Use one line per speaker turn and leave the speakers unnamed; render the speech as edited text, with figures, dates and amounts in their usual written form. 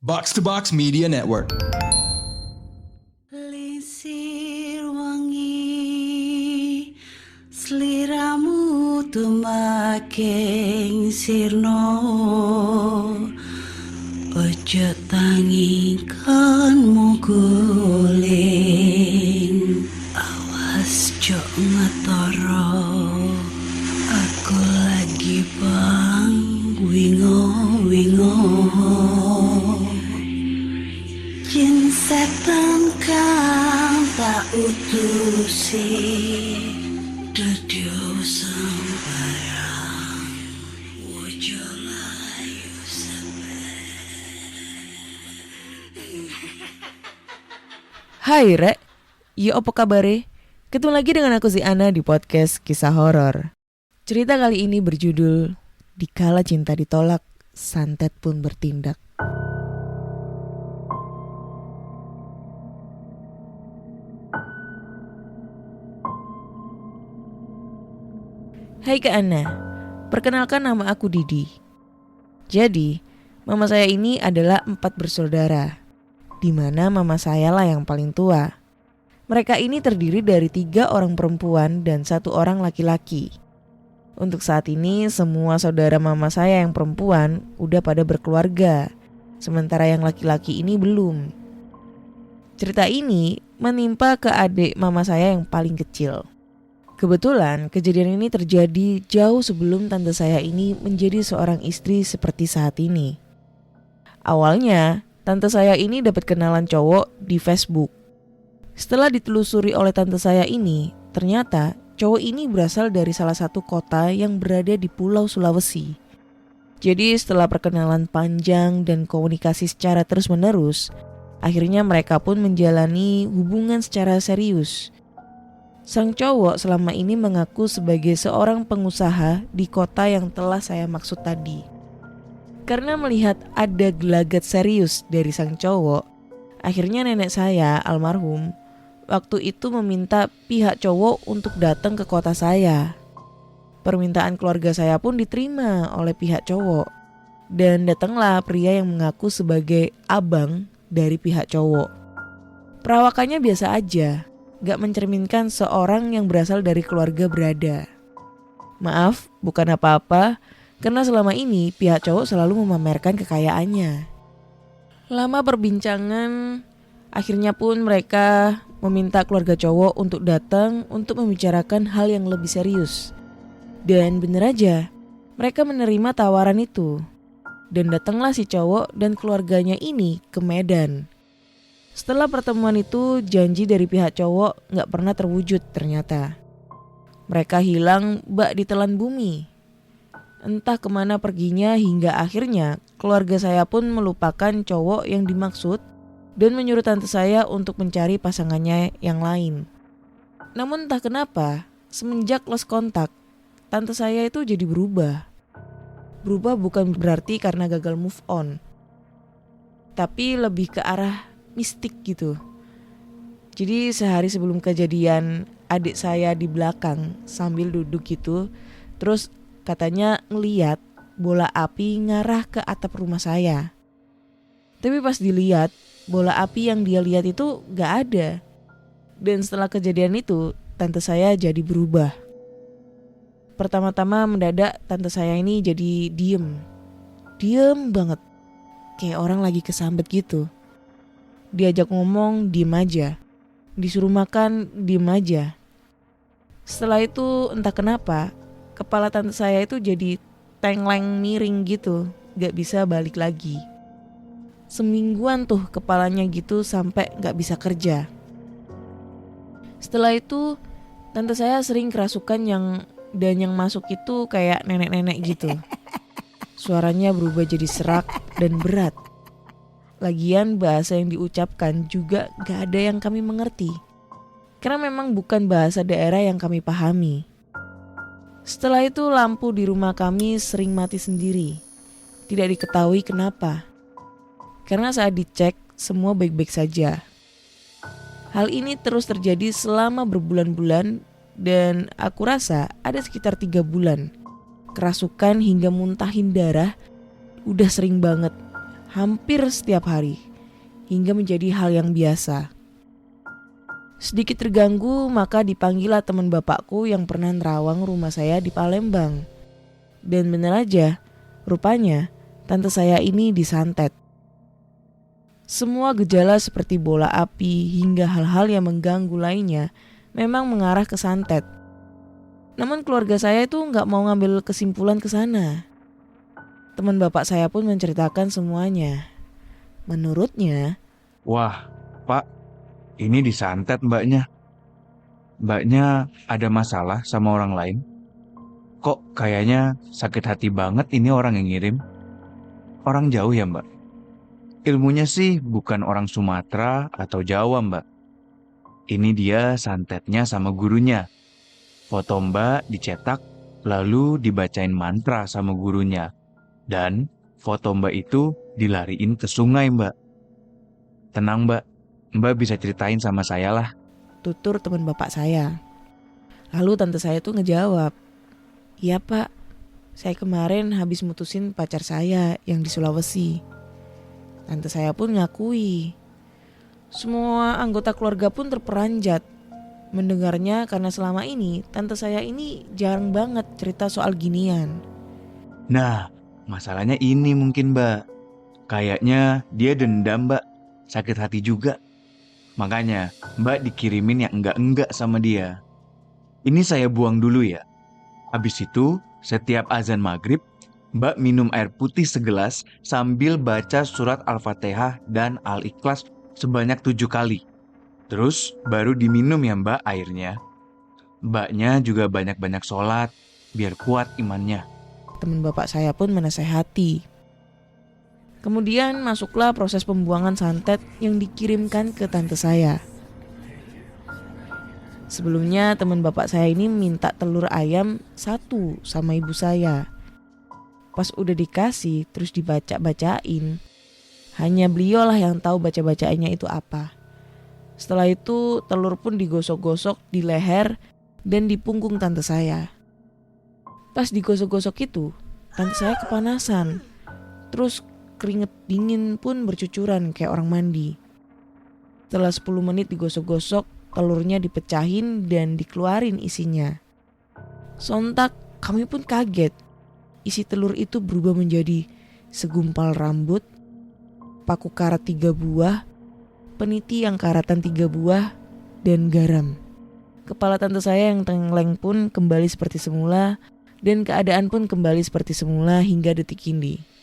Box to Box Media Network.
Lisir wangi sliramu tumaking sirno ojo tangingkanmu guling awas jok ngetoro aku lagi bang wingo Jin setan kang tak utusi Dadyo sembarang Wojo layu
Hai Rek, ya apa kabare? Ketemu lagi dengan aku si Ana di podcast Kisah Horor. Cerita kali ini berjudul Dikala Cinta Ditolak, Santet Pun Bertindak. Hai Kak Ana, perkenalkan nama aku Didi. Jadi, mama saya ini adalah 4 bersaudara, di mana mama saya lah yang paling tua. Mereka ini terdiri dari 3 orang perempuan dan 1 orang laki-laki. Untuk saat ini semua saudara mama saya yang perempuan udah pada berkeluarga, sementara yang laki-laki ini belum. Cerita ini menimpa ke adik mama saya yang paling kecil. Kebetulan kejadian ini terjadi jauh sebelum tante saya ini menjadi seorang istri seperti saat ini. Awalnya, tante saya ini dapat kenalan cowok di Facebook. Setelah ditelusuri oleh tante saya ini, ternyata cowok ini berasal dari salah satu kota yang berada di Pulau Sulawesi. Jadi setelah perkenalan panjang dan komunikasi secara terus-menerus, akhirnya mereka pun menjalani hubungan secara serius. Sang cowok selama ini mengaku sebagai seorang pengusaha di kota yang telah saya maksud tadi. Karena melihat ada gelagat serius dari sang cowok, akhirnya nenek saya, almarhum, waktu itu meminta pihak cowok untuk datang ke kota saya. Permintaan keluarga saya pun diterima oleh pihak cowok. Dan datanglah pria yang mengaku sebagai abang dari pihak cowok. Perawakannya biasa aja, gak mencerminkan seorang yang berasal dari keluarga berada. Maaf, bukan apa-apa, karena selama ini pihak cowok selalu memamerkan kekayaannya. Lama perbincangan, akhirnya pun mereka meminta keluarga cowok untuk datang untuk membicarakan hal yang lebih serius. Dan bener aja, mereka menerima tawaran itu. Dan datanglah si cowok dan keluarganya ini ke Medan. Setelah pertemuan itu, janji dari pihak cowok gak pernah terwujud ternyata. Mereka hilang bak ditelan bumi. Entah kemana perginya hingga akhirnya keluarga saya pun melupakan cowok yang dimaksud dan menyuruh tante saya untuk mencari pasangannya yang lain. Namun entah kenapa, semenjak lost kontak, tante saya itu jadi berubah. Berubah bukan berarti karena gagal move on, tapi lebih ke arah mistik gitu. Jadi sehari sebelum kejadian, adik saya di belakang sambil duduk gitu, terus katanya ngeliat bola api ngarah ke atap rumah saya. Tapi pas dilihat, bola api yang dia lihat itu gak ada. Dan setelah kejadian itu, tante saya jadi berubah. Pertama-tama mendadak tante saya ini jadi diem banget, kayak orang lagi kesambet gitu. Diajak ngomong, diem aja. Disuruh makan, diem aja. Setelah itu entah kenapa, kepala tante saya itu jadi tengleng miring gitu, gak bisa balik lagi. Semingguan tuh kepalanya gitu sampai gak bisa kerja. Setelah itu, tante saya sering kerasukan yang masuk itu kayak nenek-nenek gitu. Suaranya berubah jadi serak dan berat. Lagian bahasa yang diucapkan juga gak ada yang kami mengerti. Karena memang bukan bahasa daerah yang kami pahami. Setelah itu lampu di rumah kami sering mati sendiri. Tidak diketahui kenapa. Karena saat dicek semua baik-baik saja. Hal ini terus terjadi selama berbulan-bulan dan aku rasa ada sekitar 3 bulan. Kerasukan hingga muntahin darah udah sering banget. hampir setiap hari, hingga menjadi hal yang biasa. Sedikit terganggu, maka dipanggillah teman bapakku yang pernah nerawang rumah saya di Palembang. Dan benar aja, rupanya tante saya ini disantet. Semua gejala seperti bola api hingga hal-hal yang mengganggu lainnya memang mengarah ke santet. Namun keluarga saya itu nggak mau ngambil kesimpulan ke sana. Teman bapak saya pun menceritakan semuanya. Menurutnya,
Wah, Pak, ini disantet mbaknya. Mbaknya ada masalah sama orang lain? Kok kayaknya sakit hati banget ini orang yang ngirim? Orang jauh ya mbak? Ilmunya sih bukan orang Sumatera atau Jawa mbak. Ini dia santetnya sama gurunya. Foto mbak dicetak lalu dibacain mantra sama gurunya. Dan foto mbak itu dilariin ke sungai mbak. Tenang mbak, mbak bisa ceritain sama saya lah.
tutur teman bapak saya. Lalu tante saya tuh ngejawab, "Iya pak, saya kemarin habis mutusin pacar saya yang di Sulawesi." Tante saya pun ngakui. Semua anggota keluarga pun terperanjat mendengarnya karena selama ini tante saya ini jarang banget cerita soal ginian.
Nah, masalahnya ini mungkin mbak. Kayaknya dia dendam mbak, sakit hati juga. Makanya mbak dikirimin yang enggak-enggak sama dia. Ini saya buang dulu ya. Habis itu, setiap azan maghrib, mbak minum air putih segelas sambil baca surat Al-Fatihah dan Al-Ikhlas sebanyak 7 kali. Terus baru diminum ya mbak airnya. Mbaknya juga banyak-banyak sholat, biar kuat imannya.
Teman bapak saya pun menasehati. Kemudian masuklah proses pembuangan santet yang dikirimkan ke tante saya. Sebelumnya teman bapak saya ini minta telur ayam 1 sama ibu saya. Pas udah dikasih terus dibaca-bacain. Hanya beliau lah yang tahu baca-bacaannya itu apa. Setelah itu telur pun digosok-gosok di leher dan di punggung tante saya. Pas digosok-gosok itu, tante saya kepanasan. Terus keringet dingin pun bercucuran kayak orang mandi. Setelah 10 menit digosok-gosok, telurnya dipecahin dan dikeluarin isinya. Sontak kami pun kaget. Isi telur itu berubah menjadi segumpal rambut, paku karat 3 buah, peniti yang karatan 3 buah, dan garam. Kepala tante saya yang tengkleng pun kembali seperti semula dan keadaan pun kembali seperti semula hingga detik ini.